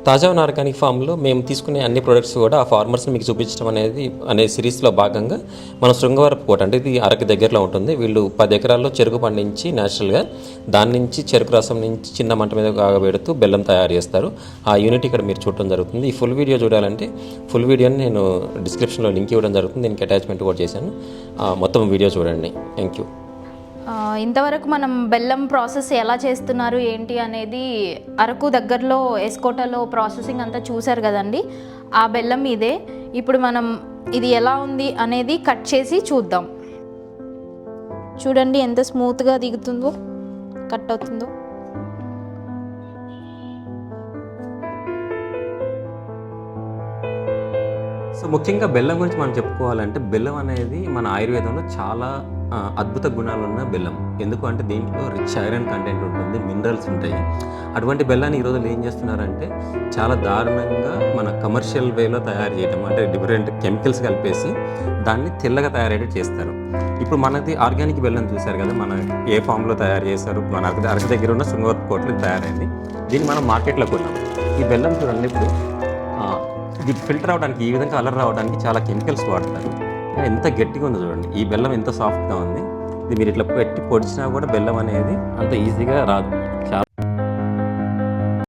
తాజా ఆర్గానిక్ ఫామ్లో మేము తీసుకునే అన్ని ప్రొడక్ట్స్ కూడా ఆ ఫార్మర్స్ని మీకు చూపించడం అనే సిరీస్లో భాగంగా మన శృంగవరపు కోట అంటే ఇది అరకు దగ్గరలో ఉంటుంది. వీళ్ళు 10 ఎకరాల్లో చెరుకు పండించి న్యాచురల్గా దాని నుంచి చెరుకు రసం నుంచి చిన్న మంట మీద కాగబెడుతూ బెల్లం తయారు చేస్తారు. ఆ యూనిట్ ఇక్కడ మీరు చూడటం జరుగుతుంది. ఈ ఫుల్ వీడియో చూడాలంటే ఫుల్ వీడియోని నేను డిస్క్రిప్షన్లో లింక్ ఇవ్వడం జరుగుతుంది. దీనికి అటాచ్మెంట్ కూడా చేశాను. మొత్తం వీడియో చూడండి. Thank you. ఇంతవరకు మనం బెల్లం ప్రాసెస్ ఎలా చేస్తున్నారు ఏంటి అనేది అరకు దగ్గరలో ఎస్కోటలో ప్రాసెసింగ్ అంతా చూశారు కదండి. ఆ బెల్లం ఇదే. ఇప్పుడు మనం ఇది ఎలా ఉంది అనేది కట్ చేసి చూద్దాం. చూడండి ఎంత స్మూత్గా దిగుతుందో, కట్ అవుతుందో. సో ముఖ్యంగా బెల్లం గురించి మనం చెప్పుకోవాలంటే బెల్లం అనేది మన ఆయుర్వేదంలో చాలా అద్భుత గుణాలు ఉన్న బెల్లం. ఎందుకు అంటే దీంట్లో రిచ్ ఐరన్ కంటెంట్ ఉంటుంది, మినరల్స్ ఉంటాయి. అటువంటి బెల్లాన్ని ఈరోజు ఏం చేస్తున్నారంటే చాలా దారుణంగా మన కమర్షియల్ వేలో తయారు చేయడం, అంటే డిఫరెంట్ కెమికల్స్ కలిపేసి దాన్ని తెల్లగా తయారయ్యేటట్టు చేస్తారు. ఇప్పుడు మనది ఆర్గానిక్ బెల్లం చూశారు కదా, మన ఏ ఫామ్లో తయారు చేశారు, మన అరకు దగ్గర ఉన్న శృంగవరపు కోటలో తయారైంది. దీన్ని మనం మార్కెట్లో కొన్నాం. ఈ బెల్లం చూడండి, ఇప్పుడు ఇది ఫిల్టర్ అవడానికి, ఈ విధంగా కలర్ రావడానికి చాలా కెమికల్స్ వాడతారు. ఎంత గట్టిగా ఉందో చూడండి. ఈ బెల్లం ఎంత సాఫ్ట్గా ఉంది. ఇది మీరు ఇట్లా పెట్టి పొడిచినా కూడా బెల్లం అనేది అంత ఈజీగా రాదు.